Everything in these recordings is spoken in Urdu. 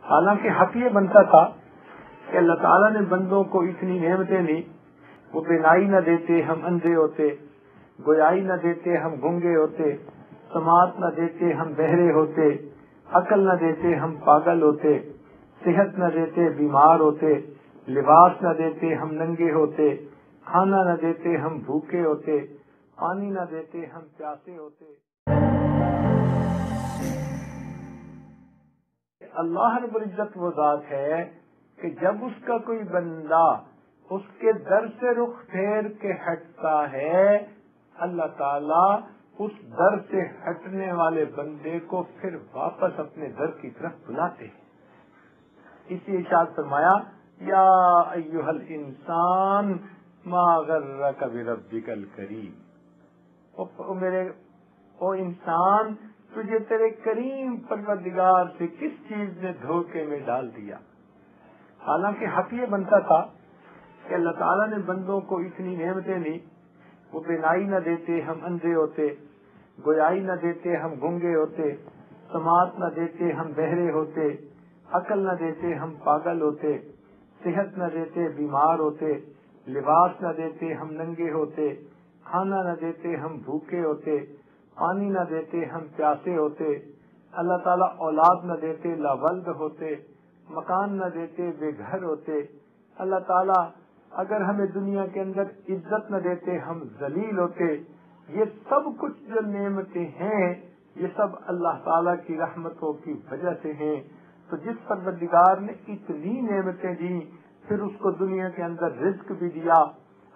حالانکہ حق یہ بنتا تھا کہ اللہ تعالیٰ نے بندوں کو اتنی نعمتیں دی، وہ بینائی نہ دیتے ہم اندھے ہوتے، گویائی نہ دیتے ہم گنگے ہوتے، سماعت نہ دیتے ہم بہرے ہوتے، عقل نہ دیتے ہم پاگل ہوتے، صحت نہ دیتے بیمار ہوتے، لباس نہ دیتے ہم ننگے ہوتے، کھانا نہ دیتے ہم بھوکے ہوتے، پانی نہ دیتے ہم پیاسے ہوتے۔ اللہ رب العزت وہ ذات ہے کہ جب اس کا کوئی بندہ اس کے در سے رخ پھیر کے ہٹتا ہے، اللہ تعالیٰ اس در سے ہٹنے والے بندے کو پھر واپس اپنے در کی طرف بلاتے ہیں۔ اسی ارشاد فرمایا یا ایھا الانسان ما غرک بربک الکریم، او انسان تجھے تیرے کریم پروردگار سے کس چیز نے دھوکے میں ڈال دیا۔ حالانکہ حق یہ بنتا تھا کہ اللہ تعالیٰ نے بندوں کو اتنی نعمتیں دی، وہ بینائی نہ دیتے ہم اندھے ہوتے، گویائی نہ دیتے ہم گنگے ہوتے، سماعت نہ دیتے ہم بہرے ہوتے، عقل نہ دیتے ہم پاگل ہوتے، صحت نہ دیتے بیمار ہوتے، لباس نہ دیتے ہم ننگے ہوتے، کھانا نہ دیتے ہم بھوکے ہوتے، پانی نہ دیتے ہم پیاسے ہوتے، اللہ تعالیٰ اولاد نہ دیتے لاولد ہوتے، مکان نہ دیتے بے گھر ہوتے، اللہ تعالیٰ اگر ہمیں دنیا کے اندر عزت نہ دیتے ہم ذلیل ہوتے۔ یہ سب کچھ جو نعمتیں ہیں یہ سب اللہ تعالیٰ کی رحمتوں کی وجہ سے ہیں۔ تو جس پروردگار نے اتنی نعمتیں دی پھر اس کو دنیا کے اندر رزق بھی دیا،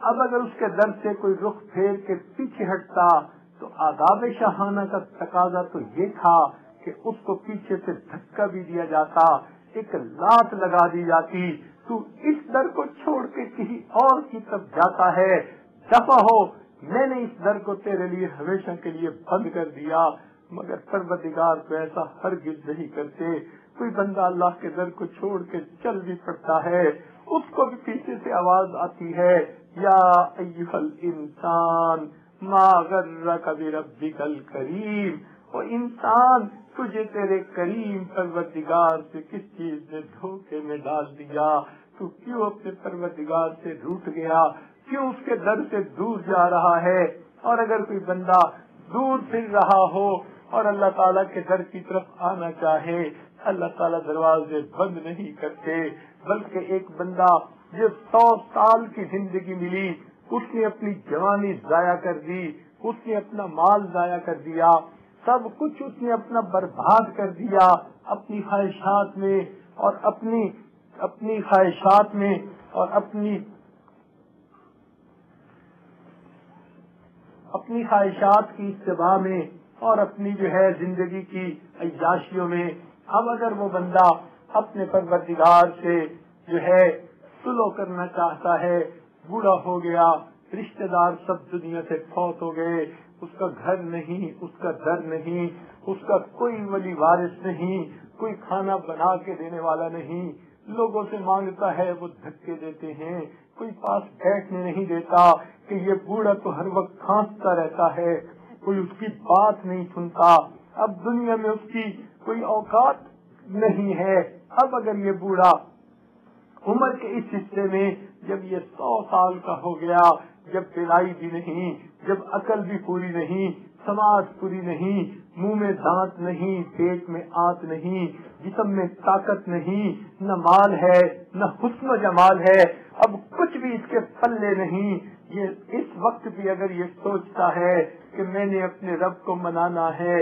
اب اگر اس کے در سے کوئی رخ پھیر کے پیچھے ہٹتا تو آداب شاہانہ کا تقاضا تو یہ تھا کہ اس کو پیچھے سے دھکا بھی دیا جاتا، ایک لات لگا دی جاتی، تو اس در کو چھوڑ کے کسی اور کی طرف جاتا ہے، دفع ہو، میں نے اس در کو تیرے لیے ہمیشہ کے لیے بند کر دیا۔ مگر پروردگار کو ایسا ہرگز نہیں کرتے۔ کوئی بندہ اللہ کے در کو چھوڑ کے چل بھی پڑتا ہے، اس کو بھی پیچھے سے آواز آتی ہے یا ایھا الانسان ما غرک بربک الکریم، وہ انسان تجھے تیرے کریم پروردگار سے کس چیز نے دھوکے میں ڈال دیا، تو کیوں اپنے پروردگار سے روٹ گیا، کیوں اس کے در سے دور جا رہا ہے۔ اور اگر کوئی بندہ دور پھر رہا ہو اور اللہ تعالیٰ کے در کی طرف آنا چاہے، اللہ تعالیٰ دروازے بند نہیں کرتے، بلکہ ایک بندہ جو 100 سال کی زندگی ملی اس نے اپنی جوانی ضائع کر دی، اس نے اپنا مال ضائع کر دیا، سب کچھ اس نے اپنا برباد کر دیا اپنی خواہشات میں اور اپنی خواہشات میں اور اپنی خواہشات کی اتباع میں اور اپنی جو ہے زندگی کی عیاشیوں میں۔ اب اگر وہ بندہ اپنے پروردگار سے جو ہے صلح کرنا چاہتا ہے، بوڑھا ہو گیا، رشتہ دار سب دنیا سے فوت ہو گئے، اس کا گھر نہیں، اس کا در نہیں، اس کا کوئی ولی وارث نہیں، کوئی کھانا بنا کے دینے والا نہیں، لوگوں سے مانگتا ہے وہ دھکے دیتے ہیں، کوئی پاس بیٹھنے نہیں دیتا کہ یہ بوڑھا تو ہر وقت کھانستا رہتا ہے، کوئی اس کی بات نہیں سنتا، اب دنیا میں اس کی کوئی اوقات نہیں ہے۔ اب اگر یہ بوڑھا عمر کے اس حصے میں جب یہ 100 سال کا ہو گیا، جب پلائی بھی نہیں، جب عقل بھی پوری نہیں، سماعت پوری نہیں، منہ میں دانت نہیں، پیٹ میں آنت نہیں، جسم میں طاقت نہیں، نہ مال ہے نہ حسن و جمال ہے، اب کچھ بھی اس کے پلے نہیں، یہ اس وقت بھی اگر یہ سوچتا ہے کہ میں نے اپنے رب کو منانا ہے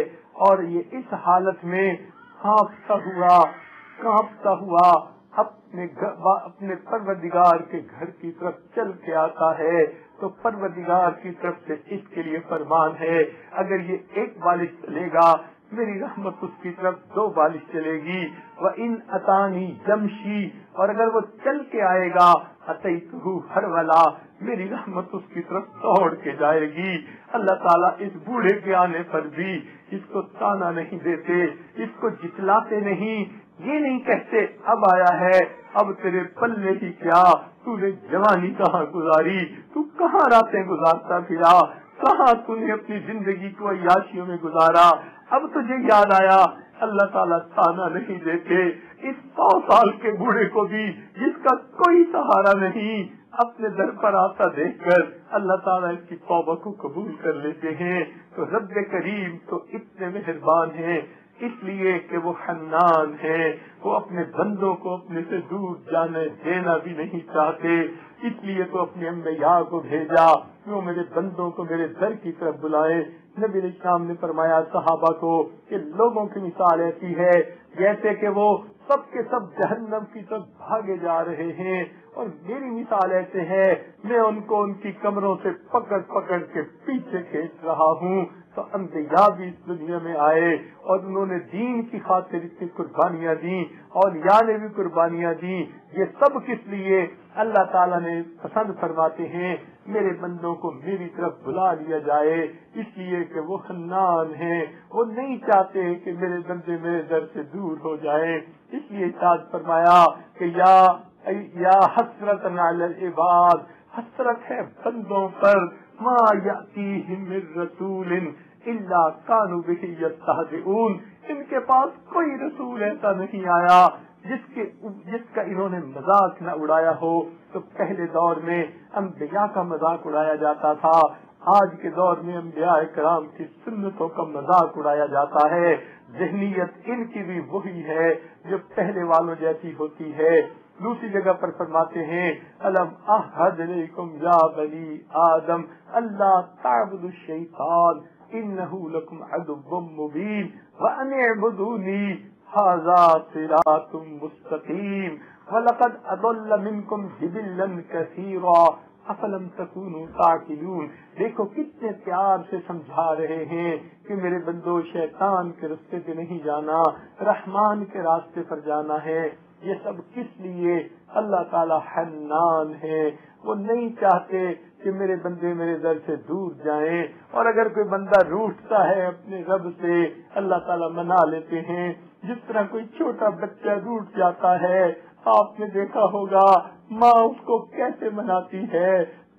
اور یہ اس حالت میں کانپتا ہوا اپنے پروردگار کے گھر کی طرف چل کے آتا ہے، تو پروردگار کی طرف سے اس کے لیے فرمان ہے اگر یہ ایک بالش چلے گا میری رحمت اس کی طرف 2 بالش چلے گی، وَإِنْ أَتَانِي جَمْشِي، اور اگر وہ چل کے آئے گا أَتَيْتُهُ هَرْوَلًا، میری رحمت اس کی طرف دوڑ کے جائے گی۔ اللہ تعالیٰ اس بوڑھے کے آنے پر بھی اس کو تانا نہیں دیتے، اس کو جتلاتے نہیں، یہ نہیں کہتے اب آیا ہے اب تیرے پلے ہی کیا، تو نے جوانی کہاں گزاری، تو کہاں راتیں گزارتا پھرا، کہاں تُونے اپنی زندگی کو عیاشیوں میں گزارا، اب تجھے یاد آیا۔ اللہ تعالیٰ تانا نہیں دیتے اس 100 سال کے بوڑھے کو بھی جس کا کوئی سہارا نہیں، اپنے در پر آتا دیکھ کر اللہ تعالیٰ اس کی توبہ کو قبول کر لیتے ہیں۔ تو رب کریم تو اتنے مہربان ہیں، اس لیے کہ وہ حنان ہے، وہ اپنے بندوں کو اپنے سے دور جانے دینا بھی نہیں چاہتے، اس لیے تو اپنے انبیاء کو بھیجا کہ وہ میرے بندوں کو میرے در کی طرف بلائے۔ نبی علیہ السلام نے فرمایا صحابہ کو کہ لوگوں کی مثال ایسی ہے جیسے کہ وہ سب کے سب جہنم کی طرف بھاگے جا رہے ہیں، اور میری مثال ایسے ہے میں ان کو ان کی کمروں سے پکڑ پکڑ کے پیچھے کھینچ رہا ہوں۔ تو انبیاء بھی اس دنیا میں آئے اور انہوں نے دین کی خاطر اتنی قربانیاں دی، اولیاء نے بھی قربانیاں دی۔ یہ سب کس لیے؟ اللہ تعالیٰ نے پسند فرماتے ہیں میرے بندوں کو میری طرف بلا لیا جائے، اس لیے کہ وہ حنان ہیں، وہ نہیں چاہتے کہ میرے بندے میرے در سے دور ہو جائیں۔ اس لیے ارشاد فرمایا کہ یا حسرت علی العباد، حسرت ہے بندوں پر، ما یأتیہم من رسول الا کانوا بہ یستہزئون، ان کے پاس کوئی رسول ایسا نہیں آیا جس کا انہوں نے مذاق نہ اڑایا ہو۔ تو پہلے دور میں انبیاء کا مذاق اڑایا جاتا تھا، آج کے دور میں انبیاء کرام کی سنتوں کا مذاق اڑایا جاتا ہے۔ ذہنیت ان کی بھی وہی ہے جو پہلے والوں جیسی ہوتی ہے۔ دوسری جگہ پر فرماتے ہیں الم اعہد الیکم یا بنی آدم اللہ تعبدوا الشیطان انہ لکم عدو مبین وان اعبدونی ھذا صراط مستقیم ولقد اضل منکم جبلا کثیرا افلم تکونوا تعقلون۔ دیکھو کتنے پیار سے سمجھا رہے ہیں کہ میرے بندو شیطان کے راستے پہ نہیں جانا، رحمان کے راستے پر جانا ہے۔ یہ سب کس لیے؟ اللہ تعالی حنان ہے، وہ نہیں چاہتے کہ میرے بندے میرے در سے دور جائیں، اور اگر کوئی بندہ روٹتا ہے اپنے رب سے اللہ تعالی منا لیتے ہیں، جس طرح کوئی چھوٹا بچہ روٹ جاتا ہے، آپ نے دیکھا ہوگا ماں اس کو کیسے مناتی ہے،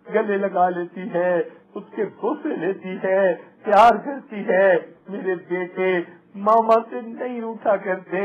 گلے لگا لیتی ہے، اس کے بوسے لیتی ہے، پیار کرتی ہے۔ میرے بیٹے ماما سے نہیں روٹا کرتے،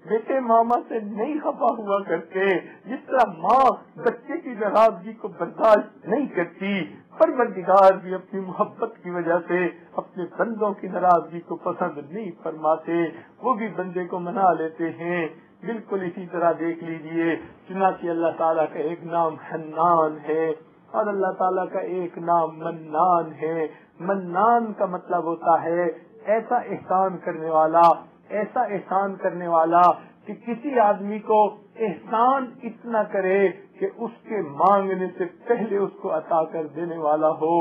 بیٹے ماما سے نہیں خفا ہوا کرتے، جس طرح ماں بچے کی ناراضگی کو برداشت نہیں کرتی، پروردگار بھی اپنی محبت کی وجہ سے اپنے بندوں کی ناراضگی کو پسند نہیں فرماتے، وہ بھی بندے کو منا لیتے ہیں۔ بالکل اسی طرح دیکھ لیجئے، چنانچہ اللہ تعالیٰ کا ایک نام حنان ہے اور اللہ تعالیٰ کا ایک نام منان ہے۔ منان کا مطلب ہوتا ہے ایسا احسان کرنے والا، ایسا احسان کرنے والا کہ کسی آدمی کو احسان اتنا کرے کہ اس کے مانگنے سے پہلے اس کو عطا کر دینے والا ہو،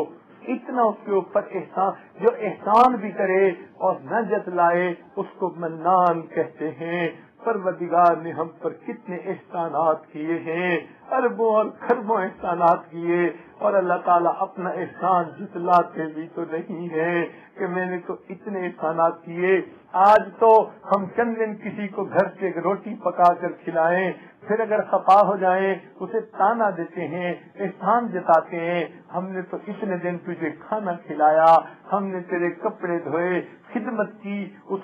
اتنا اس کے اوپر احسان، جو احسان بھی کرے اور نہ جتلائے اس کو منان کہتے ہیں۔ پروردگار نے ہم پر کتنے احسانات کیے ہیں، اربوں اور خربوں احسانات کیے، اور اللہ تعالیٰ اپنا احسان جتلاتے بھی تو نہیں ہے کہ میں نے تو اتنے احسانات کیے۔ آج تو ہم چند دن کسی کو گھر سے روٹی پکا کر کھلائیں، پھر اگر خفا ہو جائیں اسے تانا دیتے ہیں، احسان جتاتے ہیں، ہم نے تو اتنے دن تجھے کھانا کھلایا، ہم نے تیرے کپڑے دھوئے، خدمت کی، اس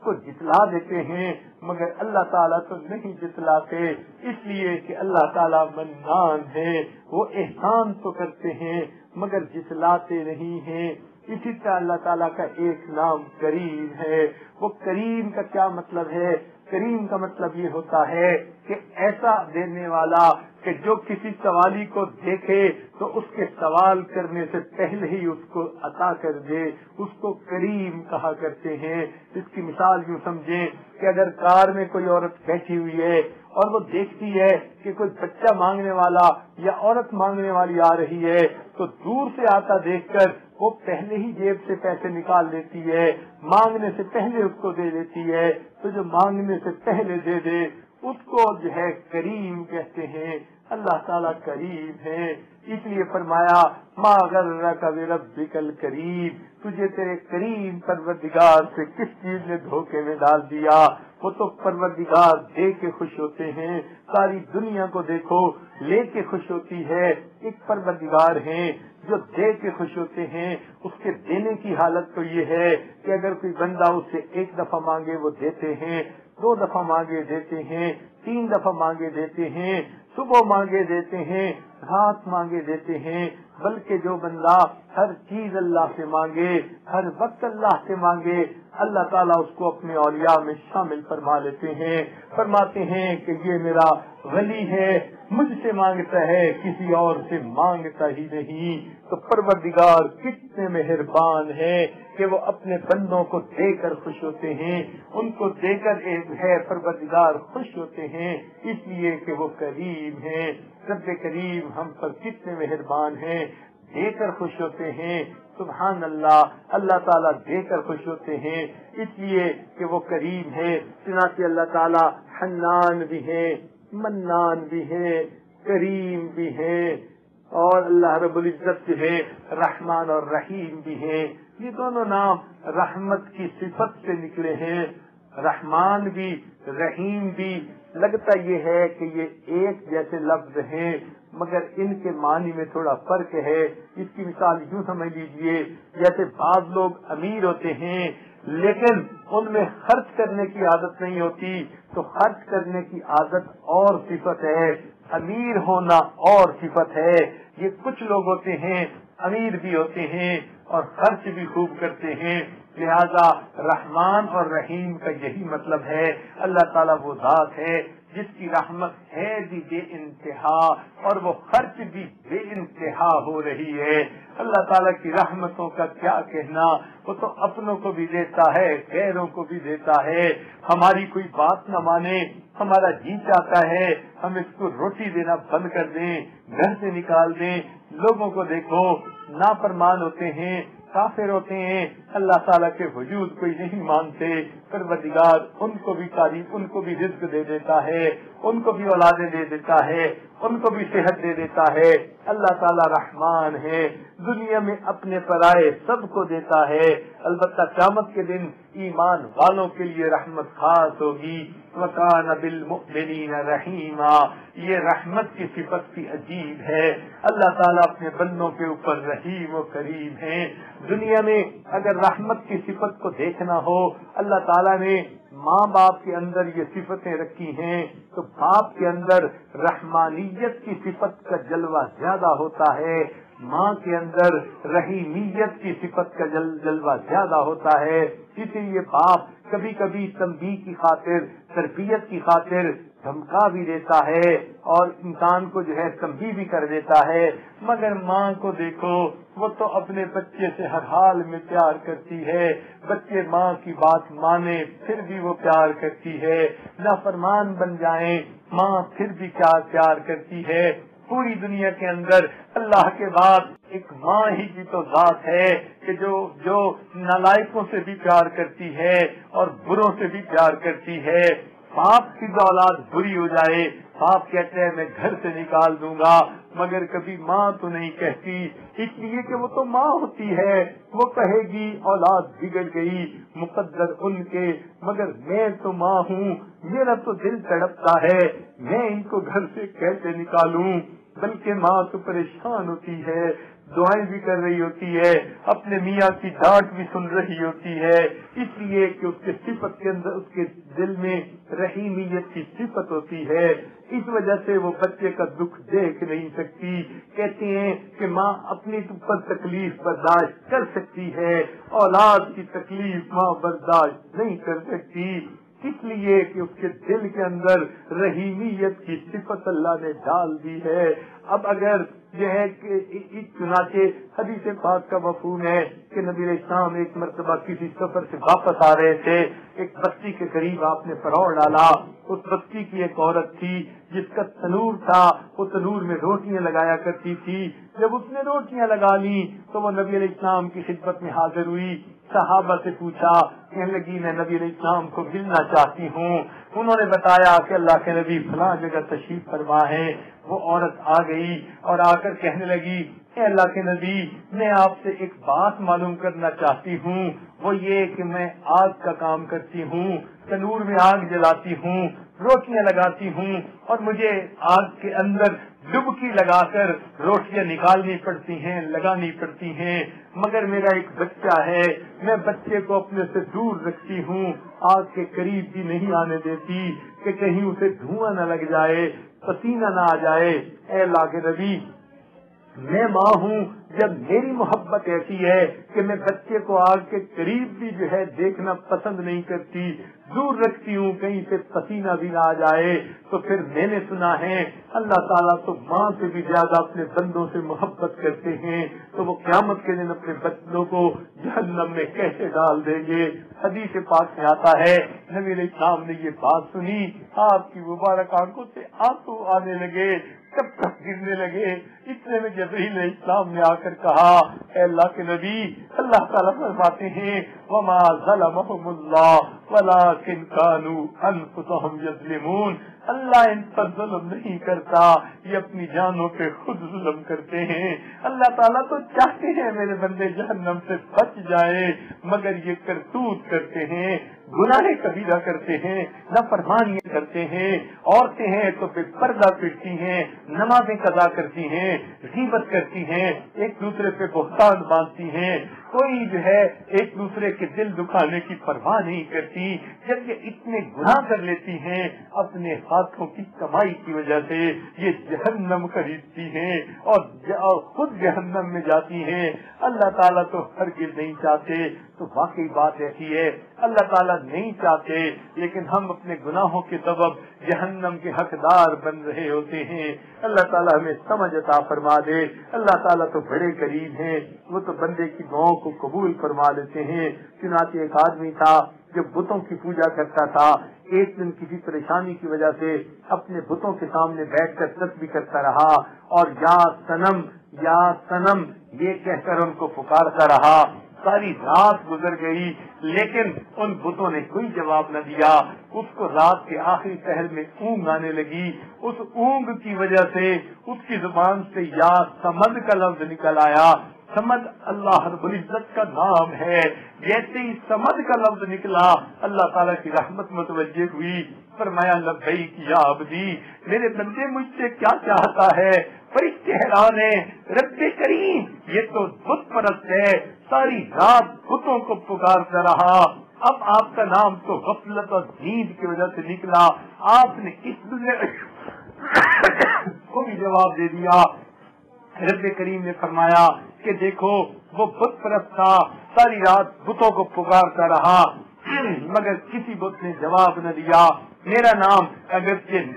کو جتلا دیتے ہیں، مگر اللہ تعالیٰ تو نہیں جتلاتے، اس لیے کہ اللہ تعالیٰ منان ہے، وہ احسان تو کرتے ہیں مگر جتلاتے نہیں ہیں۔ اسی طرح اللہ تعالیٰ کا ایک نام کریم ہے۔ وہ کریم کا کیا مطلب ہے؟ کریم کا مطلب یہ ہوتا ہے کہ ایسا دینے والا کہ جو کسی سوالی کو دیکھے تو اس کے سوال کرنے سے پہلے ہی اس کو عطا کر دے، اس کو کریم کہا کرتے ہیں۔ اس کی مثال یوں سمجھیں کہ اگر کار میں کوئی عورت بیٹھی ہوئی ہے اور وہ دیکھتی ہے کہ کوئی بچہ مانگنے والا یا عورت مانگنے والی آ رہی ہے تو دور سے آتا دیکھ کر وہ پہلے ہی جیب سے پیسے نکال لیتی ہے، مانگنے سے پہلے اس کو دے دیتی ہے، تو جو مانگنے سے پہلے دے دے اس کو جو ہے کریم کہتے ہیں۔ اللہ تعالیٰ کریم ہے، اس لیے فرمایا ما غرک بربک الکریم، تجھے تیرے کریم پروردگار سے کس چیز نے دھوکے میں ڈال دیا؟ وہ تو پروردگار دے کے خوش ہوتے ہیں، ساری دنیا کو دیکھو لے کے خوش ہوتی ہے۔ ایک پروردگار ہیں جو دے کے خوش ہوتے ہیں اس کے دینے کی حالت تو یہ ہے کہ اگر کوئی بندہ اس سے ایک دفعہ مانگے وہ دیتے ہیں، 2 دفعہ مانگے دیتے ہیں، 3 دفعہ مانگے دیتے ہیں، صبح مانگے دیتے ہیں، رات مانگے دیتے ہیں، بلکہ جو بندہ ہر چیز اللہ سے مانگے، ہر وقت اللہ سے مانگے، اللہ تعالیٰ اس کو اپنے اولیاء میں شامل فرما لیتے ہیں، فرماتے ہیں کہ یہ میرا ولی ہے، مجھ سے مانگتا ہے، کسی اور سے مانگتا ہی نہیں۔ تو پروردگار کتنے مہربان ہیں کہ وہ اپنے بندوں کو دے کر خوش ہوتے ہیں، ان کو دے کر ہے پروردگار خوش ہوتے ہیں، اس لیے کہ وہ کریم ہیں۔ رب کریم ہم پر کتنے مہربان ہیں، دے کر خوش ہوتے ہیں۔ سبحان اللہ، اللہ تعالیٰ دے کر خوش ہوتے ہیں اس لیے کہ وہ کریم ہے۔ چنانچہ اللہ تعالیٰ حنان بھی ہے، منان بھی ہے، کریم بھی ہے، اور اللہ رب العزت جو ہے رحمان اور رحیم بھی ہے۔ یہ دونوں نام رحمت کی صفت سے نکلے ہیں، رحمان بھی رحیم بھی۔ لگتا یہ ہے کہ یہ ایک جیسے لفظ ہیں مگر ان کے معنی میں تھوڑا فرق ہے۔ اس کی مثال یوں سمجھ لیجئے، جیسے بعض لوگ امیر ہوتے ہیں لیکن ان میں خرچ کرنے کی عادت نہیں ہوتی، تو خرچ کرنے کی عادت اور صفت ہے، امیر ہونا اور صفت ہے۔ یہ کچھ لوگ ہوتے ہیں امیر بھی ہوتے ہیں اور خرچ بھی خوب کرتے ہیں، لہذا رحمان اور رحیم کا یہی مطلب ہے۔ اللہ تعالیٰ وہ ذات ہے جس کی رحمت ہے بھی بے انتہا اور وہ خرچ بھی بے انتہا ہو رہی ہے۔ اللہ تعالیٰ کی رحمتوں کا کیا کہنا، وہ تو اپنوں کو بھی دیتا ہے، غیروں کو بھی دیتا ہے۔ ہماری کوئی بات نہ مانے، ہمارا جی چاہتا ہے ہم اس کو روٹی دینا بند کر دیں، گھر سے نکال دیں۔ لوگوں کو دیکھو نافرمان ہوتے ہیں، کافر ہوتے ہیں، اللہ تعالیٰ کے وجود کوئی نہیں مانتے، پروردگار ان کو بھی تعریف، ان کو بھی رزق دے دیتا ہے، ان کو بھی اولادیں دے دیتا ہے، ان کو بھی صحت دے دیتا ہے۔ اللہ تعالیٰ رحمان ہے، دنیا میں اپنے پرائے سب کو دیتا ہے، البتہ قیامت کے دن ایمان والوں کے لیے رحمت خاص ہوگی۔ وَكَانَ بِالْمُؤْمِنِينَ رَحِيمًا، یہ رحمت کی صفت بھی عجیب ہے۔ اللہ تعالیٰ اپنے بندوں کے اوپر رحیم و کریم ہے۔ دنیا میں اگر رحمت کی صفت کو دیکھنا ہو، اللہ تعالیٰ نے ماں باپ کے اندر یہ صفتیں رکھی ہیں، تو باپ کے اندر رحمانیت کی صفت کا جلوہ زیادہ ہوتا ہے، ماں کے اندر رحیمیت کی صفت کا جلوہ زیادہ ہوتا ہے۔ اسی لیے باپ کبھی کبھی تنبیہ کی خاطر، تربیت کی خاطر دھمکا بھی دیتا ہے اور انسان کو جو ہے تنبیہ بھی کر دیتا ہے، مگر ماں کو دیکھو، وہ تو اپنے بچے سے ہر حال میں پیار کرتی ہے، بچے ماں کی بات مانے پھر بھی وہ پیار کرتی ہے، نافرمان بن جائیں ماں پھر بھی پیار کرتی ہے۔ پوری دنیا کے اندر اللہ کے بعد ایک ماں ہی کی تو ذات ہے کہ جو نالائقوں سے بھی پیار کرتی ہے اور بروں سے بھی پیار کرتی ہے۔ باپ کی اولاد بری ہو جائے، باپ کہتے ہیں میں گھر سے نکال دوں گا، مگر کبھی ماں تو نہیں کہتی، اس لیے کہ وہ تو ماں ہوتی ہے، وہ کہے گی اولاد بگڑ گئی، مقدر ان کے، مگر میں تو ماں ہوں، میرا تو دل تڑپتا ہے، میں ان کو گھر سے کیسے نکالوں۔ بلکہ ماں تو پریشان ہوتی ہے، دعائیں بھی کر رہی ہوتی ہے، اپنے میاں کی ڈانٹ بھی سن رہی ہوتی ہے، اس لیے کہ اس کے صفت کے اندر، اس کے دل میں رحیمیت کی صفت ہوتی ہے۔ اس وجہ سے وہ بچے کا دکھ دیکھ نہیں سکتی۔ کہتے ہیں کہ ماں اپنی اوپر تکلیف برداشت کر سکتی ہے، اولاد کی تکلیف ماں برداشت نہیں کر سکتی، اس لیے کہ اس کے دل کے اندر رحیمیت کی صفت اللہ نے ڈال دی ہے۔ اب اگر یہ ہے کہ چنانچہ حدیث پاک کا مفہوم ہے کہ نبی علیہ السلام ایک مرتبہ کسی سفر سے واپس آ رہے تھے، ایک بستی کے قریب آپ نے پڑاؤ ڈالا، اس بستی کی ایک عورت تھی جس کا تنور تھا، وہ تنور میں روٹیاں لگایا کرتی تھی۔ جب اس نے روٹیاں لگا لی تو وہ نبی علیہ السلام کی خدمت میں حاضر ہوئی، صحابہ سے پوچھا، کہنے لگی میں نبی علیہ السلام کو ملنا چاہتی ہوں۔ انہوں نے بتایا کہ اللہ کے نبی فلاں جگہ تشریف فرما ہے۔ وہ عورت آ گئی اور آ کر کہنے لگی اے اللہ کے نبی میں آپ سے ایک بات معلوم کرنا چاہتی ہوں، وہ یہ کہ میں آگ کا کام کرتی ہوں، تنور میں آگ جلاتی ہوں، روٹیاں لگاتی ہوں، اور مجھے آگ کے اندر ڈبکی لگا کر روٹیاں نکالنی پڑتی ہیں، لگانی پڑتی ہیں، مگر میرا ایک بچہ ہے، میں بچے کو اپنے سے دور رکھتی ہوں، آگ کے قریب بھی نہیں آنے دیتی کہ کہیں اسے دھواں نہ لگ جائے، پسینہ نہ آ جائے۔ اے اللہ کے نبی میں ماں ہوں، جب میری محبت ایسی ہے کہ میں بچے کو آگ کے قریب بھی جو ہے دیکھنا پسند نہیں کرتی، دور رکھتی ہوں کہیں سے پسینہ بھی نہ آ جائے، تو پھر میں نے سنا ہے اللہ تعالیٰ تو ماں سے بھی زیادہ اپنے بندوں سے محبت کرتے ہیں، تو وہ قیامت کے دن اپنے بچوں کو جہنم میں کیسے ڈال دیں گے؟ حدیث پاک سے آتا ہے نبی علیہ السلام نے یہ بات سنی، آپ کی مبارک آنکھوں سے آنسو آنے لگے، کب تک گرنے لگے۔ اتنے میں جبرائیل علیہ السلام نے آ کر کہا اے اللہ کے نبی اللہ تعالیٰ فرماتے ہیں وما ظلمهم اللہ ولکن كانوا انفسهم یظلمون، اللہ ان پر ظلم نہیں کرتا، یہ اپنی جانوں پہ خود ظلم کرتے ہیں۔ اللہ تعالیٰ تو چاہتے ہیں میرے بندے جہنم سے بچ جائے، مگر یہ کرتوت کرتے ہیں، گناہ کبیرہ کرتے ہیں، نافرمانیاں کرتے ہیں، عورتیں ہیں تو بے پردہ پھرتی ہیں، نمازیں قضا کرتی ہیں، غیبت کرتی ہیں، ایک دوسرے پہ بہتان باندھتی ہیں، کوئی جو ہے ایک دوسرے کے دل دکھانے کی پرواہ نہیں کرتی۔ جب یہ اتنے گناہ کر لیتی ہیں اپنے ہاتھوں کی کمائی کی وجہ سے، یہ جہنم خریدتی ہیں اور خود جہنم میں جاتی ہیں۔ اللہ تعالیٰ تو ہرگز نہیں چاہتے، تو واقعی بات ایسی ہے اللہ تعالیٰ نہیں چاہتے، لیکن ہم اپنے گناہوں کے سبب جہنم کے حقدار بن رہے ہوتے ہیں۔ اللہ تعالیٰ ہمیں سمجھ عطا فرما دے۔ اللہ تعالیٰ تو بڑے قریب ہیں، وہ تو بندے کی دعاؤں کو قبول فرما لیتے ہیں۔ چنانچہ ایک آدمی تھا جو بتوں کی پوجا کرتا تھا، ایک دن کسی پریشانی کی وجہ سے اپنے بتوں کے سامنے بیٹھ کر تسبیح کرتا رہا اور یا سنم یہ کہہ کر ان کو پکارتا رہا۔ ساری رات گزر گئی لیکن ان بتوں نے کوئی جواب نہ دیا۔ اس کو رات کے آخری پہر میں اونگ آنے لگی، اس اونگ کی وجہ سے اس کی زبان سے یا سمد کا لفظ نکل آیا۔ سمد اللہ رب العزت کا نام ہے، جیسے ہی سمد کا لفظ نکلا اللہ تعالیٰ کی رحمت متوجہ ہوئی، فرمایا لبیک یا عبدی، میرے بندے مجھ سے کیا چاہتا ہے؟ فرشتے حیران ہیں، رب کریم یہ تو بت پرست ہے، ساری رات بتوں کو پکارتا رہا، اب آپ کا نام تو غفلت اور نیند کی وجہ سے نکلا، آپ نے اس دنیا کو بھی جواب دے دیا۔ رب کریم نے فرمایا کہ دیکھو وہ بت پرست تھا، ساری رات بتوں کو پکارتا رہا مگر کسی بت نے جواب نہ دیا۔ میرا نام اگرچہ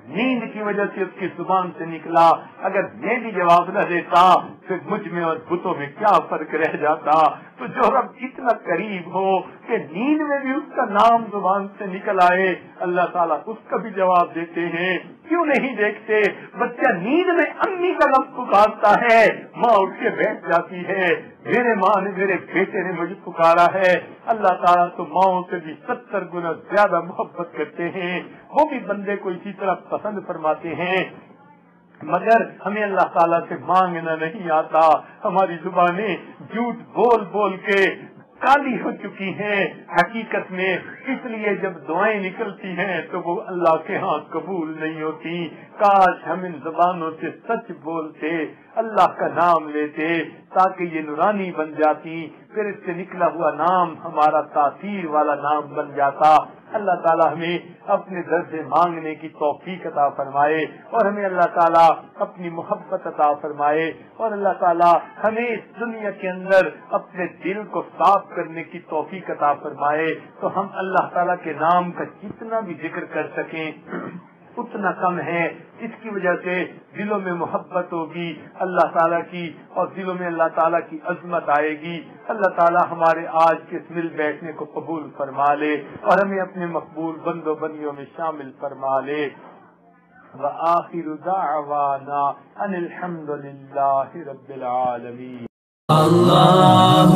نیند کی وجہ سے اس کی زبان سے نکلا، اگر میں بھی جواب نہ دیتا پھر مجھ میں اور بتوں میں کیا فرق رہ جاتا؟ تو جو رب اتنا قریب ہو کہ نیند میں بھی اس کا نام زبان سے نکل آئے، اللہ تعالیٰ اس کا بھی جواب دیتے ہیں۔ کیوں نہیں دیکھتے؟ بچہ نیند میں امی کا لفظ پکارتا ہے، ماں اٹھ کے بیٹھ جاتی ہے، میرے ماں نے میرے بیٹے نے مجھے پکارا ہے۔ اللہ تعالیٰ تو ماؤں سے بھی 70 گنا زیادہ محبت کرتے ہیں، وہ بھی بندے کو اسی طرح پسند فرماتے ہیں، مگر ہمیں اللہ تعالیٰ سے مانگنا نہیں آتا۔ ہماری زبانیں جھوٹ بول بول کے کالی ہو چکی ہیں حقیقت میں، اس لیے جب دعائیں نکلتی ہیں تو وہ اللہ کے ہاں قبول نہیں ہوتی۔ کاش ہم ان زبانوں سے سچ بولتے، اللہ کا نام لیتے تاکہ یہ نورانی بن جاتی، پھر اس سے نکلا ہوا نام ہمارا تاثیر والا نام بن جاتا۔ اللہ تعالیٰ ہمیں اپنے در سے مانگنے کی توفیق عطا فرمائے اور ہمیں اللہ تعالیٰ اپنی محبت عطا فرمائے، اور اللہ تعالیٰ ہمیں اس دنیا کے اندر اپنے دل کو صاف کرنے کی توفیق عطا فرمائے، تو ہم اللہ تعالیٰ کے نام کا جتنا بھی ذکر کر سکیں اتنا کم ہے۔ اس کی وجہ سے دلوں میں محبت ہوگی اللہ تعالیٰ کی اور دلوں میں اللہ تعالیٰ کی عظمت آئے گی۔ اللہ تعالیٰ ہمارے آج کے اس مل بیٹھنے کو قبول فرما لے اور ہمیں اپنے مقبول بندوں بندیوں میں شامل فرما لے۔ وآخر دعوانا ان الحمد للہ رب العالمین۔ اللہ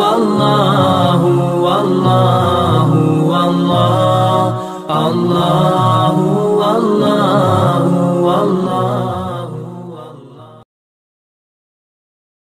اللہ اللہ